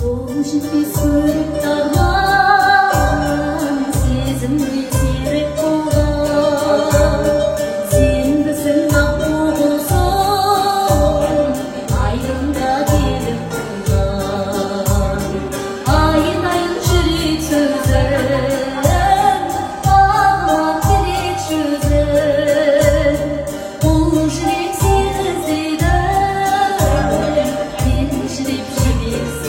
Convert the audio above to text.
жетпес көрік тарлан сезімге серік болған сенбісің ақ құбылсын айдында келіп тұрған айын жүрек сөзін ағылап тілек жүзін бұл жүрек сені іздейді мен жүрек жіберсін